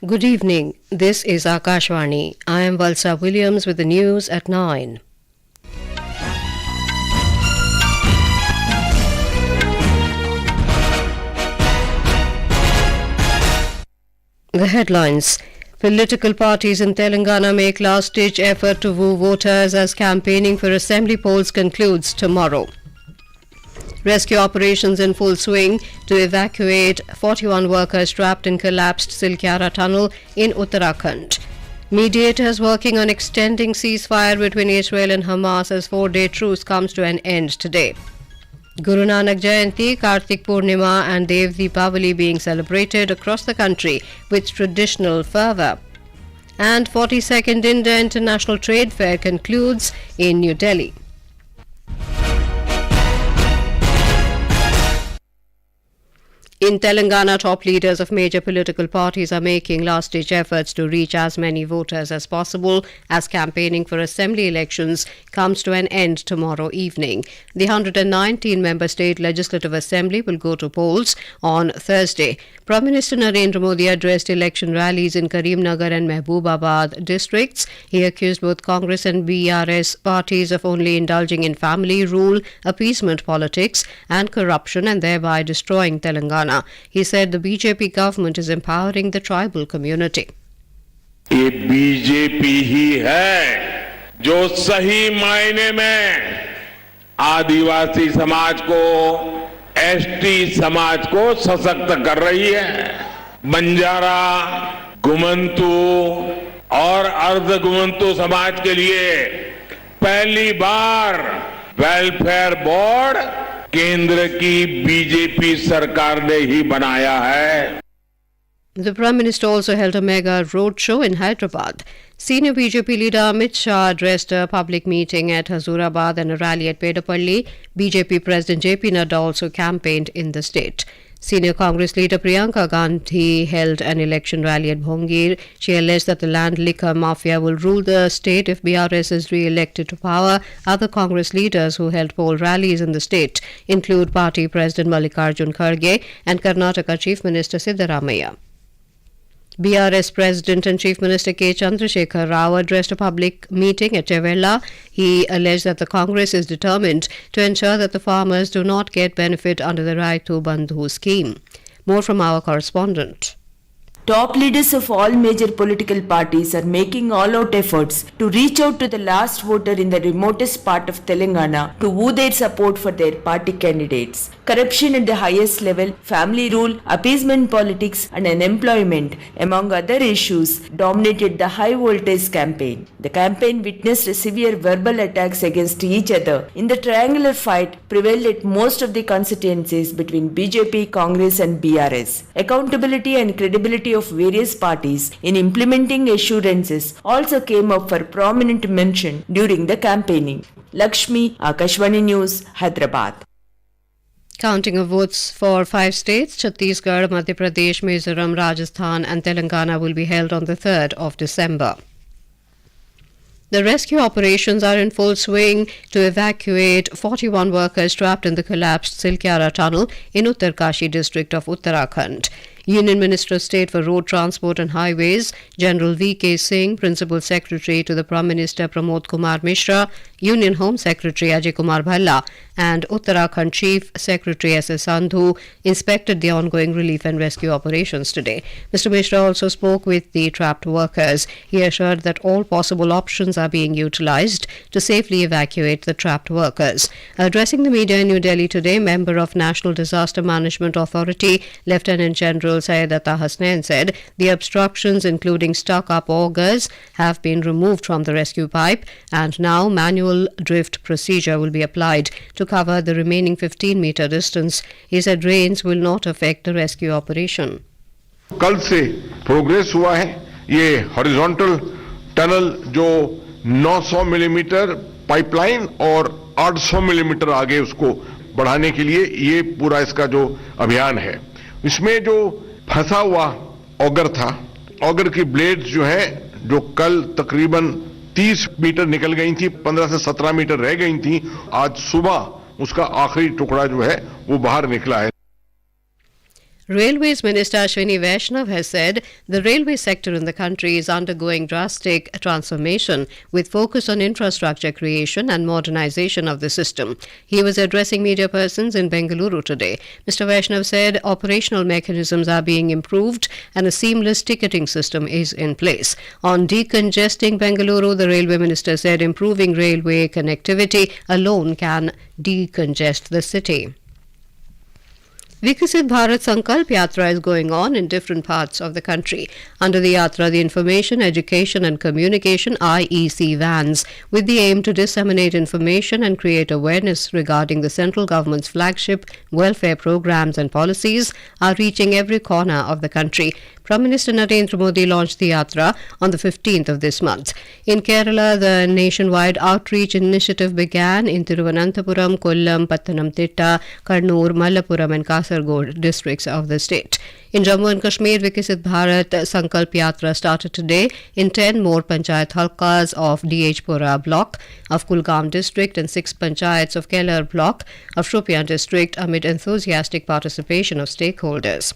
Good evening. This is Akashvani. I am Valsa Williams with the news at 9. The headlines. Political parties in Telangana make last-ditch effort to woo voters as campaigning for assembly polls concludes tomorrow. Rescue operations in full swing to evacuate 41 workers trapped in collapsed Silkyara tunnel in Uttarakhand. Mediators working on extending ceasefire between Israel and Hamas as 4-day truce comes to an end today. Guru Nanak Jayanti, Kartik, Purnima and Deepawali being celebrated across the country with traditional fervour. And 42nd India International Trade Fair concludes in New Delhi. In Telangana, top leaders of major political parties are making last-ditch efforts to reach as many voters as possible as campaigning for assembly elections comes to an end tomorrow evening. The 119-member state legislative assembly will go to polls on Thursday. Prime Minister Narendra Modi addressed election rallies in Karimnagar and Mehboobabaad districts. He accused both Congress and BRS parties of only indulging in family rule, appeasement politics and corruption and thereby destroying Telangana. He said the BJP government is empowering the tribal community. ये BJP ही है जो सही मायने में आदिवासी समाज को, ST समाज को सशक्त कर रही है। बंजारा, गुमंतु और अर्ध गुमंतु समाज के लिए पहली बार वेलफेयर बोर्ड केंद्र की बीजेपी सरकार ने ही बनाया है। The Prime Minister also held a mega roadshow in Hyderabad. Senior BJP leader Amit Shah addressed a public meeting at Hazurabad and a rally at Pedapalli. BJP President JP Nadda also campaigned in the state. Senior Congress leader Priyanka Gandhi held an election rally at Bhongir. She alleged that the land liquor mafia will rule the state if BRS is re-elected to power. Other Congress leaders who held poll rallies in the state include party President Mallikarjun Kharge and Karnataka Chief Minister Siddaramaiah. BRS President and Chief Minister K. Chandrasekhar Rao addressed a public meeting at Chevella. He alleged that the Congress is determined to ensure that the farmers do not get benefit under the Raitu Bandhu scheme. More from our correspondent. Top leaders of all major political parties are making all-out efforts to reach out to the last voter in the remotest part of Telangana to woo their support for their party candidates. Corruption at the highest level, family rule, appeasement politics and unemployment, among other issues, dominated the high-voltage campaign. The campaign witnessed severe verbal attacks against each other. In the triangular fight prevailed at most of the constituencies between BJP, Congress and BRS. Accountability and credibility of various parties in implementing assurances also came up for prominent mention during the campaigning. Lakshmi, Akashvani News, Hyderabad. Counting of votes for 5 states, Chhattisgarh, Madhya Pradesh, Mizoram, Rajasthan and Telangana will be held on the 3rd of December. The rescue operations are in full swing to evacuate 41 workers trapped in the collapsed Silkyara tunnel in Uttarkashi district of Uttarakhand. Union Minister of State for Road Transport and Highways, General V.K. Singh, Principal Secretary to the Prime Minister Pramod Kumar Mishra, Union Home Secretary Ajay Kumar Bhalla and Uttarakhand Chief Secretary S.S. Sandhu inspected the ongoing relief and rescue operations today. Mr. Mishra also spoke with the trapped workers. He assured that all possible options are being utilized to safely evacuate the trapped workers. Addressing the media in New Delhi today, member of National Disaster Management Authority, Lieutenant General Syed Atta Hasnain said the obstructions, including stuck-up augers, have been removed from the rescue pipe and now manual drift procedure will be applied to cover the remaining 15-meter distance. He said rains will not affect the rescue operation. कल से progress हुआ है ये horizontal tunnel जो 900 millimetre pipeline और 800 millimetre आगे उसको बढ़ाने के लिए ये पूरा इसका जो अभियान है इसमें जो फंसा हुआ ऑगर था ऑगर की ब्लेड्स जो है जो कल तकरीबन 30 मीटर निकल गई थी 15 से 17 मीटर रह गई थी आज सुबह उसका आखिरी टुकड़ा जो है वो बाहर निकला है. Railways Minister Ashwini Vaishnav has said the railway sector in the country is undergoing drastic transformation with focus on infrastructure creation and modernization of the system. He was addressing media persons in Bengaluru today. Mr. Vaishnav said operational mechanisms are being improved and a seamless ticketing system is in place. On decongesting Bengaluru, the railway minister said improving railway connectivity alone can decongest the city. Vikasit Bharat Sankalp Yatra is going on in different parts of the country. Under the Yatra, the Information, Education and Communication IEC vans, with the aim to disseminate information and create awareness regarding the central government's flagship welfare programs and policies, are reaching every corner of the country. Prime Minister Narendra Modi launched the Yatra on the 15th of this month. In Kerala, the nationwide outreach initiative began in Thiruvananthapuram, Kollam, Pathanamthitta, Kannur, Malappuram and Kasaragod districts of the state. In Jammu and Kashmir, Vikasit Bharat Sankalp Yatra started today in 10 more Panchayat Halkas of DH-Pura block of Kulgam district and 6 Panchayats of Keller block of Shopian district amid enthusiastic participation of stakeholders.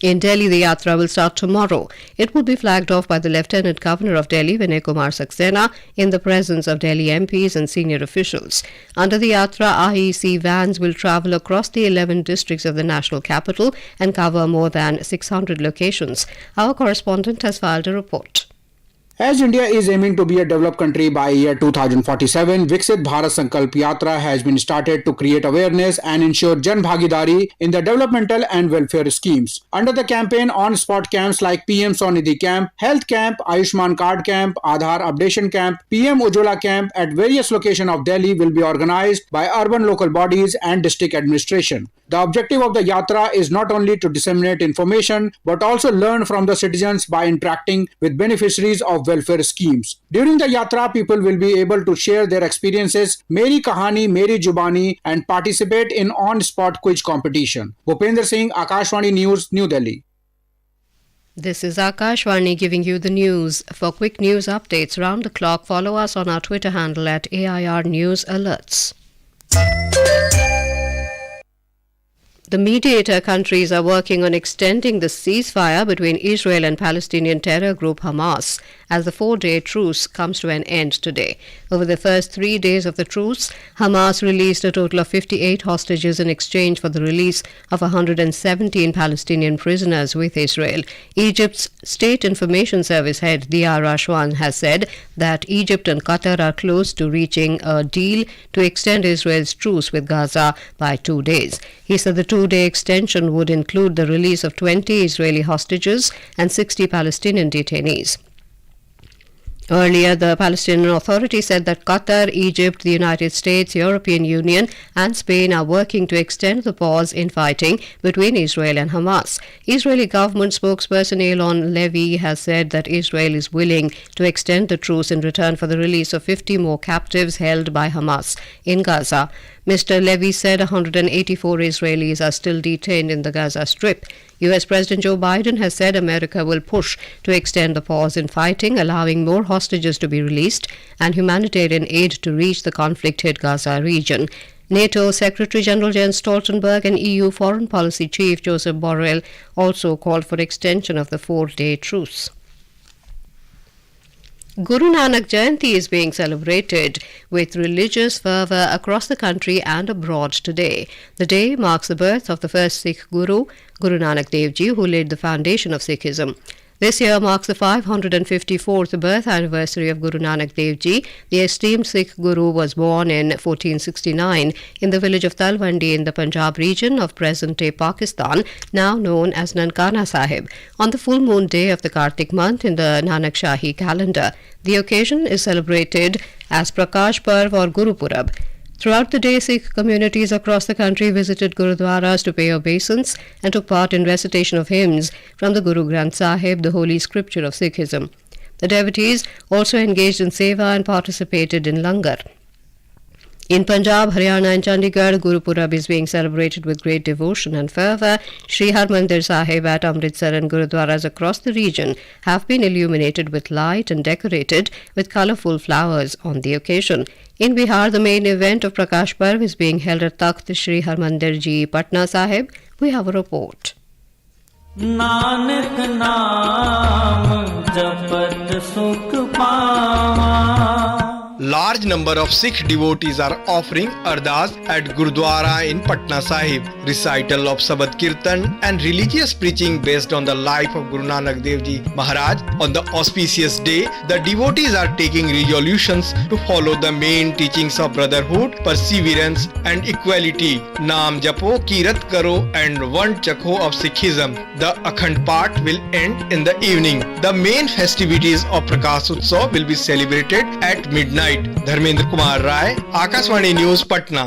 In Delhi, the Yatra will start tomorrow. It will be flagged off by the Lieutenant Governor of Delhi, Vinay Kumar Saxena, in the presence of Delhi MPs and senior officials. Under the Yatra, IEC vans will travel across the 11 districts of the national capital and cover more than 600 locations. Our correspondent has filed a report. As India is aiming to be a developed country by year 2047, Viksit Bharat Sankalp Yatra has been started to create awareness and ensure Jan Bhagidari in the developmental and welfare schemes. Under the campaign, on-spot camps like PM Swanidhi Camp, Health Camp, Ayushman Card Camp, Aadhaar Updation Camp, PM Ujjwala Camp at various locations of Delhi will be organized by urban local bodies and district administration. The objective of the Yatra is not only to disseminate information but also learn from the citizens by interacting with beneficiaries of welfare schemes. During the Yatra, people will be able to share their experiences, Meri Kahani, Meri Jubani, and participate in on-spot quiz competition. Bhupender Singh, Akashvani News, New Delhi. This is Akashvani giving you the news. For quick news updates round the clock, follow us on our Twitter handle at AIR News Alerts. The mediator countries are working on extending the ceasefire between Israel and Palestinian terror group Hamas as the 4-day truce comes to an end today. Over the first 3 days of the truce, Hamas released a total of 58 hostages in exchange for the release of 117 Palestinian prisoners with Israel. Egypt's State Information Service head Dia Rashwan has said that Egypt and Qatar are close to reaching a deal to extend Israel's truce with Gaza by 2 days. He said the 2-day extension would include the release of 20 Israeli hostages and 60 Palestinian detainees. Earlier, the Palestinian Authority said that Qatar, Egypt, the United States, European Union and Spain are working to extend the pause in fighting between Israel and Hamas. Israeli government spokesperson Elon Levy has said that Israel is willing to extend the truce in return for the release of 50 more captives held by Hamas in Gaza. Mr. Levy said 184 Israelis are still detained in the Gaza Strip. U.S. President Joe Biden has said America will push to extend the pause in fighting, allowing more hostages to be released and humanitarian aid to reach the conflict-hit Gaza region. NATO Secretary General Jens Stoltenberg and EU Foreign Policy Chief Joseph Borrell also called for extension of the 4-day truce. Guru Nanak Jayanti is being celebrated with religious fervour across the country and abroad today. The day marks the birth of the first Sikh Guru, Guru Nanak Dev Ji, who laid the foundation of Sikhism. This year marks the 554th birth anniversary of Guru Nanak Dev Ji. The esteemed Sikh Guru was born in 1469 in the village of Talwandi in the Punjab region of present-day Pakistan, now known as Nankana Sahib, on the full moon day of the Kartik month in the Nanak Shahi calendar. The occasion is celebrated as Prakash Parv or Guru Purab. Throughout the day, Sikh communities across the country visited Gurudwaras to pay obeisance and took part in recitation of hymns from the Guru Granth Sahib, the holy scripture of Sikhism. The devotees also engaged in seva and participated in langar. In Punjab, Haryana and Chandigarh, Guru Purab is being celebrated with great devotion and fervour. Sri Harmandir Sahib at Amritsar and Gurudwaras across the region have been illuminated with light and decorated with colourful flowers on the occasion. In Bihar, the main event of Prakash Parv is being held at Takht Sri Harmandir Ji Patna Sahib, We have a report. Nanak नाम जपत सुख पावा. Large number of Sikh devotees are offering ardas at Gurudwara in Patna Sahib. Recital of Sabad Kirtan and religious preaching based on the life of Guru Nanak Dev Ji Maharaj. On the auspicious day, the devotees are taking resolutions to follow the main teachings of brotherhood, perseverance and equality. Naam japo, kirat karo and vant chakho of Sikhism. The Akhand Path will end in the evening. The main festivities of Prakash Utsav will be celebrated at midnight. Dharmendra Kumar Rai, Akashvani news Patna.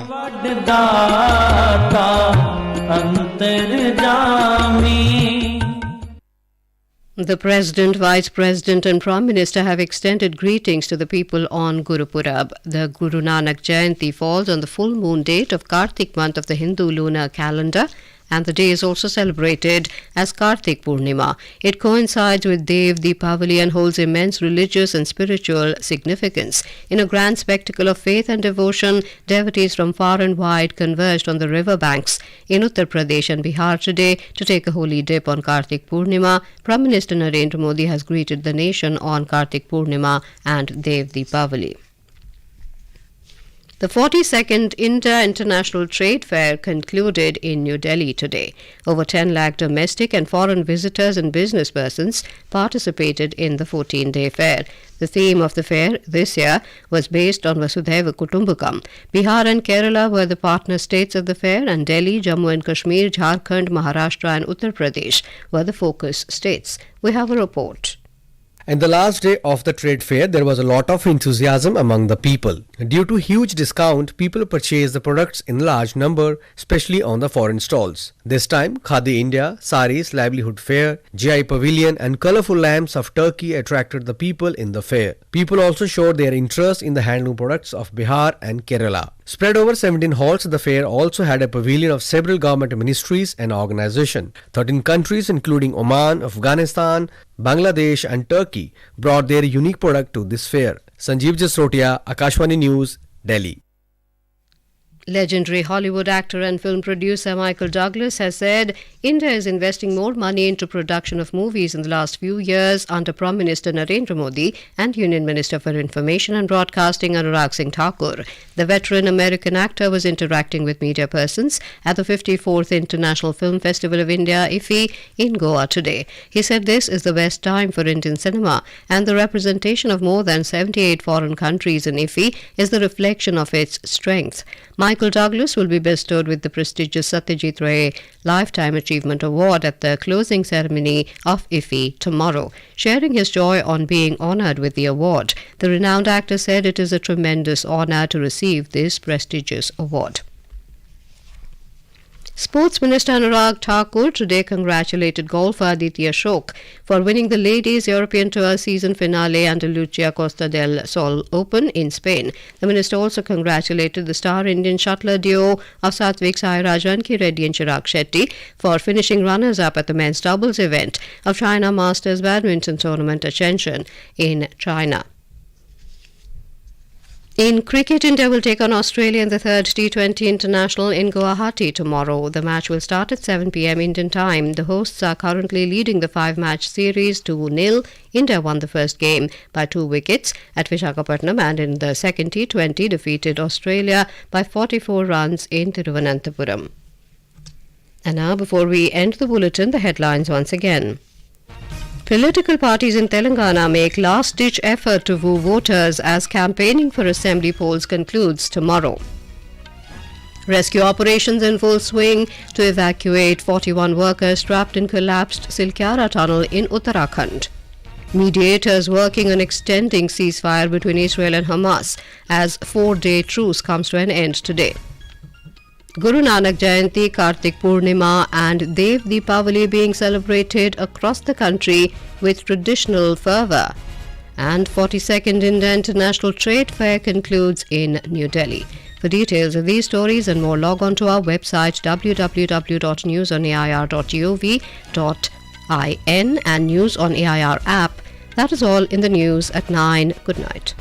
The President, Vice President and Prime Minister have extended greetings to the people on Guru Purab. The Guru Nanak Jayanti falls on the full moon date of Kartik month of the Hindu lunar calendar, and the day is also celebrated as Kartik Purnima. It coincides with Dev Deepawali and holds immense religious and spiritual significance. In a grand spectacle of faith and devotion, devotees from far and wide converged on the river banks in Uttar Pradesh and Bihar today to take a holy dip on Kartik Purnima. Prime Minister Narendra Modi has greeted the nation on Kartik Purnima and Dev Deepawali. The 42nd India International Trade Fair concluded in New Delhi today. Over 10 lakh domestic and foreign visitors and business persons participated in the 14-day fair. The theme of the fair this year was based on Vasudhaiva Kutumbakam. Bihar and Kerala were the partner states of the fair, and Delhi, Jammu and Kashmir, Jharkhand, Maharashtra and Uttar Pradesh were the focus states. We have a report. And the last day of the trade fair, there was a lot of enthusiasm among the people. Due to huge discount, people purchased the products in large number, especially on the foreign stalls. This time, Khadi India, Saris, Livelihood Fair, GI Pavilion and colorful lamps of Turkey attracted the people in the fair. People also showed their interest in the handloom products of Bihar and Kerala. Spread over 17 halls, the fair also had a pavilion of several government ministries and organizations. 13 countries including Oman, Afghanistan, Bangladesh and Turkey brought their unique product to this fair. Sanjeev Jasrotia, Akashvani News, Delhi. Legendary Hollywood actor and film producer Michael Douglas has said India is investing more money into production of movies in the last few years under Prime Minister Narendra Modi and Union Minister for Information and Broadcasting Anurag Singh Thakur. The veteran American actor was interacting with media persons at the 54th International Film Festival of India, IFFI, in Goa today. He said this is the best time for Indian cinema, and the representation of more than 78 foreign countries in IFFI is the reflection of its strength. Michael Douglas will be bestowed with the prestigious Satyajit Ray Lifetime Achievement Award at the closing ceremony of IFFI tomorrow. Sharing his joy on being honoured with the award, the renowned actor said it is a tremendous honour to receive this prestigious award. Sports Minister Anurag Thakur today congratulated golfer Aditi Ashok for winning the Ladies European Tour season finale under Lucia Costa del Sol Open in Spain. The minister also congratulated the star Indian shuttler duo of Satvik Sairaj, Ranki Reddy and Chirag Shetty for finishing runners-up at the men's doubles event of China Masters Badminton Tournament at Shenzhen in China. In cricket, India will take on Australia in the third T20 International in Guwahati tomorrow. The match will start at 7 p.m. Indian time. The hosts are currently leading the 5-match series 2-0. India won the first game by 2 wickets at Visakhapatnam and in the second T20 defeated Australia by 44 runs in Thiruvananthapuram. And now, before we end the bulletin, the headlines once again. Political parties in Telangana make last-ditch effort to woo voters as campaigning for assembly polls concludes tomorrow. Rescue operations in full swing to evacuate 41 workers trapped in collapsed Silkyara tunnel in Uttarakhand. Mediators working on extending ceasefire between Israel and Hamas as 4-day truce comes to an end today. Guru Nanak Jayanti, Kartik Purnima and Dev Deepawali being celebrated across the country with traditional fervour. And 42nd India International Trade Fair concludes in New Delhi. For details of these stories and more, log on to our website www.newsonair.gov.in and News on AIR app. That is all in the news at 9. Good night.